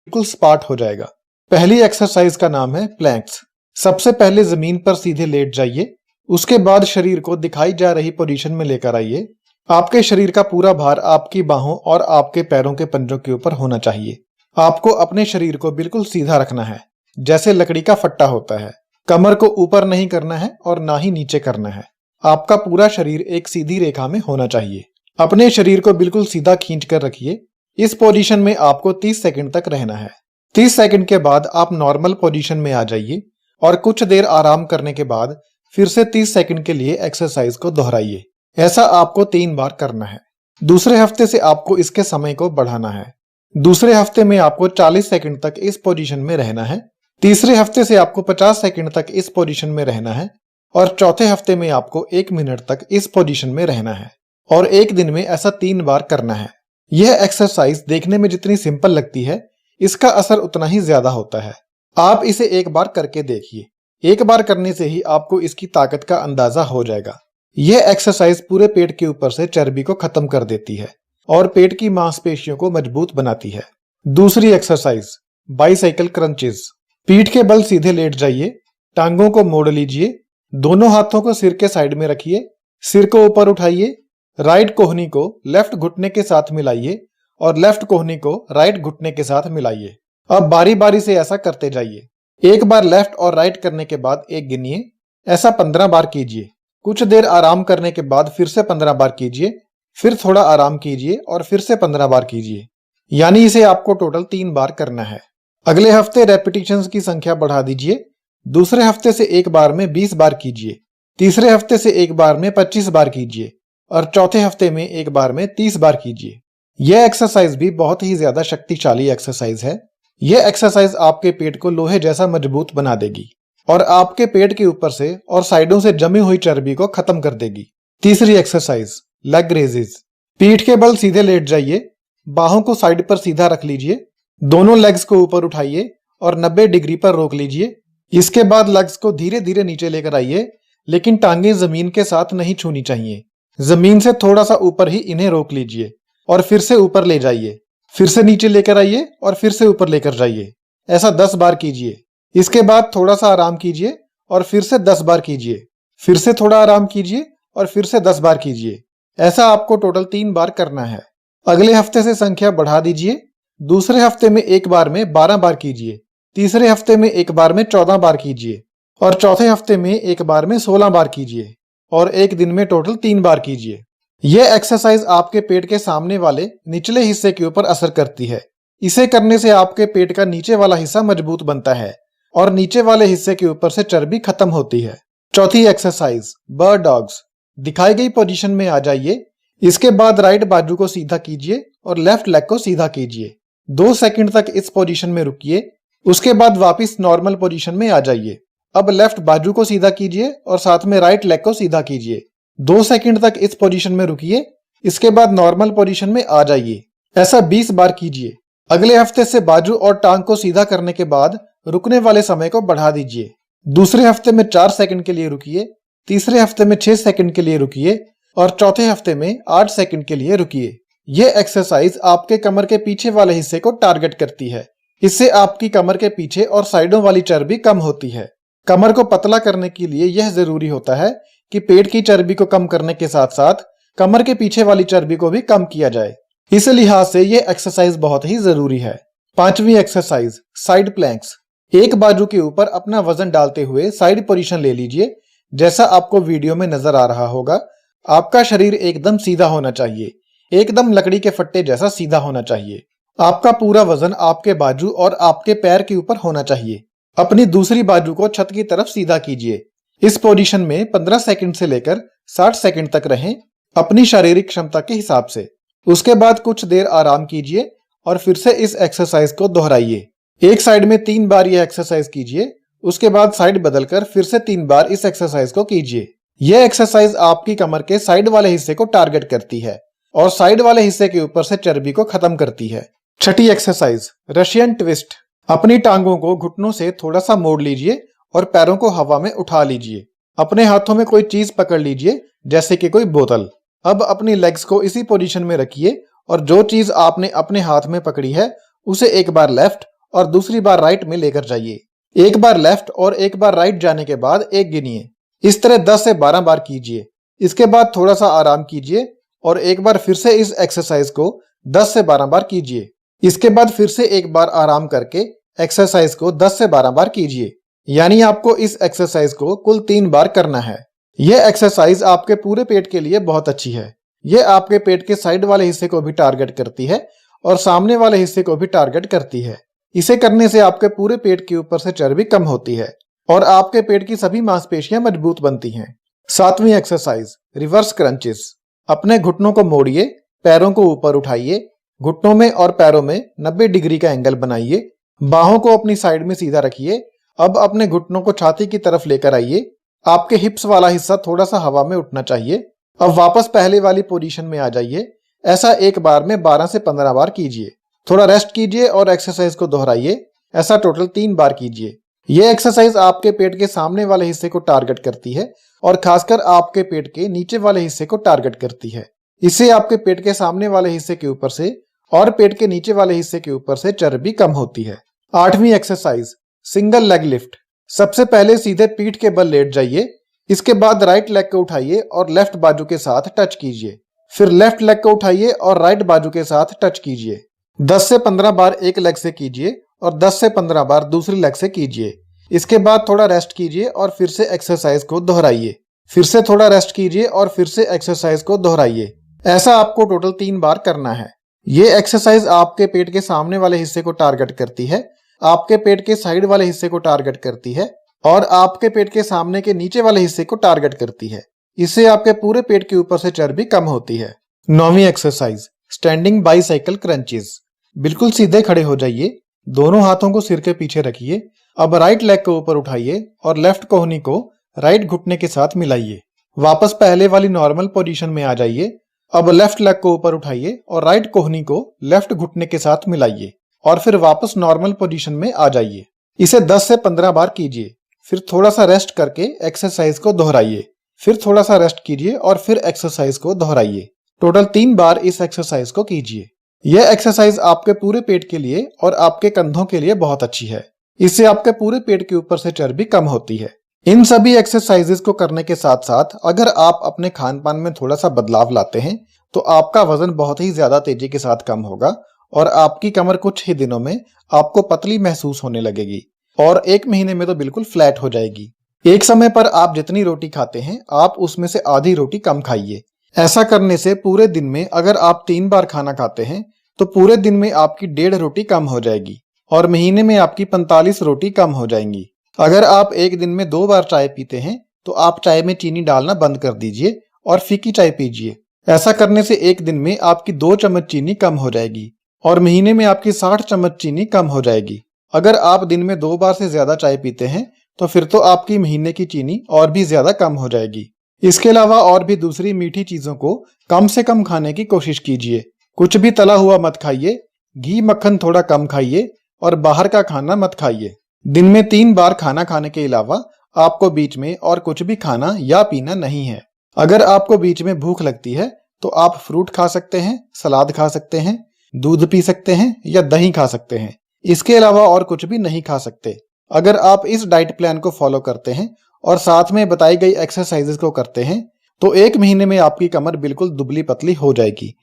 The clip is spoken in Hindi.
बिल्कुल स्पार्ट हो जाएगा। पहली एक्सरसाइज का नाम है प्लैंक्स। सबसे पहले जमीन पर सीधे लेट जाइए। उसके बाद शरीर को दिखाई जा रही पोजीशन में लेकर आइए। आपके शरीर का पूरा भार आपकी बाहों और आपके पैरों के पंजों के ऊपर होना चाहिए। आपको अपने शरीर को बिल्कुल सीधा रखना है, जैसे लकड़ी का फट्टा होता है। कमर को ऊपर नहीं करना है और ना ही नीचे करना है। आपका पूरा शरीर एक सीधी रेखा में होना चाहिए। अपने शरीर को बिल्कुल सीधा खींच कर रखिए। इस पोजीशन में आपको 30 सेकंड तक रहना है। 30 सेकंड के बाद आप नॉर्मल पोजीशन में आ जाइए और कुछ देर आराम करने के बाद फिर से 30 सेकंड के लिए एक्सरसाइज को दोहराइए। ऐसा आपको 3 बार करना है। दूसरे हफ्ते से आपको इसके समय को बढ़ाना है। दूसरे हफ्ते में आपको 40 सेकंड तक इस पोजीशन में रहना है। तीसरे हफ्ते से आपको 50 सेकंड तक इस पोजीशन में रहना है और चौथे हफ्ते में आपको 1 मिनट तक इस पोजीशन में रहना है और एक दिन में ऐसा 3 बार करना है। यह एक्सरसाइज देखने में जितनी सिंपल लगती है, इसका असर उतना ही ज्यादा होता है। आप इसे एक बार करके देखिए। एक बार करने से ही आपको इसकी ताकत का अंदाजा हो जाएगा। यह एक्सरसाइज पूरे पेट के ऊपर से चर्बी को खत्म कर देती है और पेट की मांसपेशियों को मजबूत बनाती है। दूसरी एक्सरसाइज बाइसाइकिल क्रंचेस। पीठ के बल सीधे लेट जाइए, टांगों को मोड़ लीजिए, दोनों हाथों को सिर के साइड में रखिए, सिर को ऊपर उठाइए, राइट कोहनी को लेफ्ट घुटने के साथ मिलाइए और लेफ्ट कोहनी को राइट घुटने के साथ मिलाइए। अब बारी बारी से ऐसा करते जाइए। एक बार लेफ्ट और राइट करने के बाद एक गिनिए। ऐसा 15 बार कीजिए। कुछ देर आराम करने के बाद फिर से 15 बार कीजिए, फिर थोड़ा आराम कीजिए और फिर से 15 बार कीजिए। यानी इसे आपको टोटल 3 बार करना है। अगले हफ्ते रेपिटेशंस की संख्या बढ़ा दीजिए। दूसरे हफ्ते से एक बार में 20 बार कीजिए, तीसरे हफ्ते से एक बार में 25 बार कीजिए और चौथे हफ्ते में एक बार में 30 बार कीजिए। यह एक्सरसाइज भी बहुत ही ज्यादा शक्तिशाली एक्सरसाइज है। यह एक्सरसाइज आपके पेट को लोहे जैसा मजबूत बना देगी और आपके पेट के ऊपर से और साइडों से जमी हुई चर्बी को खत्म कर देगी। तीसरी एक्सरसाइज लेग रेजेस। पीठ के बल सीधे लेट जाइए, बाहों को साइड पर सीधा रख लीजिए, दोनों लेग्स को ऊपर उठाइए और 90 डिग्री पर रोक लीजिए। इसके बाद लेग्स को धीरे धीरे नीचे लेकर आइए, लेकिन टांगे जमीन के साथ नहीं छूनी चाहिए। जमीन से थोड़ा सा ऊपर ही इन्हें रोक लीजिए और फिर से ऊपर ले जाइए, फिर से नीचे लेकर आइए और फिर से ऊपर लेकर जाइए। ऐसा 10 बार कीजिए। इसके बाद थोड़ा सा आराम कीजिए और फिर से 10 बार कीजिए, फिर से थोड़ा आराम कीजिए और फिर से 10 बार कीजिए। ऐसा आपको टोटल 3 बार करना है। अगले हफ्ते से संख्या बढ़ा दीजिए। दूसरे हफ्ते में एक बार में 12 बार कीजिए, तीसरे हफ्ते में एक बार में 14 बार कीजिए और चौथे हफ्ते में एक बार में 16 बार कीजिए और एक दिन में टोटल 3 बार कीजिए। यह एक्सरसाइज आपके पेट के सामने वाले निचले हिस्से के ऊपर असर करती है। इसे करने से आपके पेट का नीचे वाला हिस्सा मजबूत बनता है और नीचे वाले हिस्से के ऊपर से चर्बी खत्म होती है। चौथी एक्सरसाइज बर्ड डॉग्स। दिखाई गई पोजीशन में आ जाइए। इसके बाद राइट बाजू को सीधा कीजिए और लेफ्ट लेग को सीधा कीजिए। 2 सेकंड तक इस पोजीशन में रुकिए। उसके बाद वापस नॉर्मल पोजीशन में आ जाइए। अब लेफ्ट बाजू को सीधा कीजिए और साथ में राइट लेग को सीधा कीजिए। 2 सेकंड तक इस पोजीशन में रुकिए। इसके बाद नॉर्मल पोजीशन में आ जाइए। ऐसा 20 बार कीजिए। अगले हफ्ते से बाजू और टांग को सीधा करने के बाद रुकने वाले समय को बढ़ा दीजिए। दूसरे हफ्ते में 4 सेकंड के लिए रुकिए, तीसरे हफ्ते में 6 सेकंड के लिए रुकिए और चौथे हफ्ते में 8 सेकंड के लिए रुकिए। यह एक्सरसाइज आपके कमर के पीछे वाले हिस्से को टारगेट करती है। इससे आपकी कमर के पीछे और साइडों वाली चर्बी कम होती है। कमर को पतला करने के लिए यह जरूरी होता है कि पेट की चर्बी को कम करने के साथ साथ कमर के पीछे वाली चर्बी को भी कम किया जाए। इस लिहाज से यह एक्सरसाइज बहुत ही जरूरी है। 5वीं एक्सरसाइज साइड प्लैंक्स। एक बाजू के ऊपर अपना वजन डालते हुए साइड पोजीशन ले लीजिए। जैसा आपको वीडियो में नजर आ रहा होगा, आपका शरीर एकदम सीधा होना चाहिए, एकदम लकड़ी के फट्टे जैसा सीधा होना चाहिए। आपका पूरा वजन आपके बाजू और आपके पैर के ऊपर होना चाहिए। अपनी दूसरी बाजू को छत की तरफ सीधा कीजिए। इस पोजीशन में 15 सेकंड से लेकर 60 सेकंड तक रहें, अपनी शारीरिक क्षमता के हिसाब से। उसके बाद कुछ देर आराम कीजिए और फिर से इस एक्सरसाइज को दोहराइए। एक साइड में 3 बार यह एक्सरसाइज कीजिए, उसके बाद साइड बदलकर फिर से 3 बार इस एक्सरसाइज को कीजिए। यह एक्सरसाइज आपकी कमर के साइड वाले हिस्से को टारगेट करती है और साइड वाले हिस्से के ऊपर से चर्बी को खत्म करती है। 6ठी एक्सरसाइज रशियन ट्विस्ट। अपनी टांगों को घुटनों से थोड़ा सा मोड़ लीजिए और पैरों को हवा में उठा लीजिए। अपने हाथों में कोई चीज पकड़ लीजिए, जैसे कि कोई बोतल। अब अपनी लेग्स को इसी पोजीशन में रखिए और जो चीज आपने अपने हाथ में पकड़ी है उसे एक बार लेफ्ट और दूसरी बार राइट में लेकर जाइए। एक बार लेफ्ट और एक बार राइट जाने के बाद एक गिनिए। इस तरह 10 से 12 बार कीजिए। इसके बाद थोड़ा सा आराम कीजिए और एक बार फिर से इस एक्सरसाइज को 10 से 12 बार कीजिए। इसके बाद फिर से एक बार आराम करके एक्सरसाइज को 10 से 12 बार कीजिए। यानी आपको इस एक्सरसाइज को कुल 3 बार करना है। यह एक्सरसाइज आपके पूरे पेट के लिए बहुत अच्छी है। यह आपके पेट के साइड वाले हिस्से को भी टारगेट करती है और सामने वाले हिस्से को भी टारगेट करती है। इसे करने से आपके पूरे पेट के ऊपर से चर्बी कम होती है और आपके पेट की सभी मांसपेशियां मजबूत बनती हैं। 7वीं एक्सरसाइज, रिवर्स क्रंचेस। अपने घुटनों को मोड़िए, पैरों को ऊपर उठाइए, घुटनों में और पैरों में 90 डिग्री का एंगल बनाइए, बाहों को अपनी साइड में सीधा रखिए। अब अपने घुटनों को छाती की तरफ लेकर आइए। आपके हिप्स वाला हिस्सा थोड़ा सा हवा में उठना चाहिए। अब वापस पहले वाली पोजीशन में आ जाइए। ऐसा एक बार में 12 से 15 बार कीजिए। थोड़ा रेस्ट कीजिए और एक्सरसाइज को दोहराइए। ऐसा टोटल 3 बार कीजिए। यह एक्सरसाइज आपके पेट के सामने वाले हिस्से को टारगेट करती है और खासकर आपके पेट के नीचे वाले हिस्से को टारगेट करती है। इससे आपके पेट के सामने वाले हिस्से के ऊपर से और पेट के नीचे वाले हिस्से के ऊपर से चर्बी कम होती है। 8वीं एक्सरसाइज, सिंगल लेग लिफ्ट। सबसे पहले सीधे पीठ के बल लेट जाइए। इसके बाद राइट लेग को उठाइए और लेफ्ट बाजू के साथ टच कीजिए। फिर लेफ्ट लेग को उठाइए और राइट बाजू के साथ टच कीजिए। 10 से 15 बार एक लेग से कीजिए और 10 से 15 बार दूसरी लेग से कीजिए। इसके बाद थोड़ा रेस्ट कीजिए और फिर से एक्सरसाइज को दोहराइए। फिर से थोड़ा रेस्ट कीजिए और फिर से एक्सरसाइज को दोहराइए। ऐसा आपको टोटल 3 बार करना है। ये एक्सरसाइज आपके पेट के सामने वाले हिस्से को टारगेट करती है, आपके पेट के साइड वाले हिस्से को टारगेट करती है और आपके पेट के सामने के नीचे वाले हिस्से को टारगेट करती है। इससे आपके पूरे पेट के ऊपर से चर्बी कम होती है। 9वीं एक्सरसाइज, स्टैंडिंग बाइसाइकिल क्रंचेस। बिल्कुल सीधे खड़े हो जाइए। दोनों हाथों को सिर के पीछे रखिए। अब राइट लेग को ऊपर उठाइए और लेफ्ट कोहनी को राइट घुटने के साथ मिलाइए। वापस पहले वाली नॉर्मल पोजीशन में आ जाइए। अब लेफ्ट लेग को ऊपर उठाइए और राइट कोहनी को लेफ्ट घुटने के साथ मिलाइए और फिर वापस नॉर्मल पोजीशन में आ जाइए। इसे 10 से 15 बार कीजिए। फिर थोड़ा सा रेस्ट करके एक्सरसाइज को दोहराइए। फिर थोड़ा सा रेस्ट कीजिए और फिर एक्सरसाइज को दोहराइए। टोटल 3 बार इस एक्सरसाइज को कीजिए। यह एक्सरसाइज आपके पूरे पेट के लिए और आपके कंधों के लिए बहुत अच्छी है। इससे आपके पूरे पेट के ऊपर से चर्बी कम होती है। इन सभी एक्सरसाइजेस को करने के साथ साथ अगर आप अपने खान पान में थोड़ा सा बदलाव लाते हैं तो आपका वजन बहुत ही ज्यादा तेजी के साथ कम होगा और आपकी कमर कुछ ही दिनों में आपको पतली महसूस होने लगेगी और 1 महीने में तो बिल्कुल फ्लैट हो जाएगी। एक समय पर आप जितनी रोटी खाते हैं आप उसमें से आधी रोटी कम खाइए। ऐसा करने से पूरे दिन में अगर आप 3 बार खाना खाते हैं तो पूरे दिन में आपकी 1.5 रोटी कम हो जाएगी और महीने में आपकी 45 रोटी कम हो जाएंगी। अगर आप एक दिन में 2 बार चाय पीते हैं तो आप चाय में चीनी डालना बंद कर दीजिए और फीकी चाय पीजिए। ऐसा करने से एक दिन में आपकी 2 चम्मच चीनी कम हो जाएगी और महीने में आपकी 60 चम्मच चीनी कम हो जाएगी। अगर आप दिन में 2 बार से ज्यादा चाय पीते हैं तो फिर तो आपकी महीने की चीनी और भी ज्यादा कम हो जाएगी। इसके अलावा और भी दूसरी मीठी चीजों को कम से कम खाने की कोशिश कीजिए। कुछ भी तला हुआ मत खाइए, घी मक्खन थोड़ा कम खाइए और बाहर का खाना मत खाइए। दिन में 3 बार खाना खाने के अलावा आपको बीच में और कुछ भी खाना या पीना नहीं है। अगर आपको बीच में भूख लगती है तो आप फ्रूट खा सकते हैं, सलाद खा सकते हैं, दूध पी सकते हैं या दही खा सकते हैं। इसके अलावा और कुछ भी नहीं खा सकते। अगर आप इस डाइट प्लान को फॉलो करते हैं और साथ में बताई गई एक्सरसाइजेस को करते हैं तो 1 महीने में आपकी कमर बिल्कुल दुबली पतली हो जाएगी।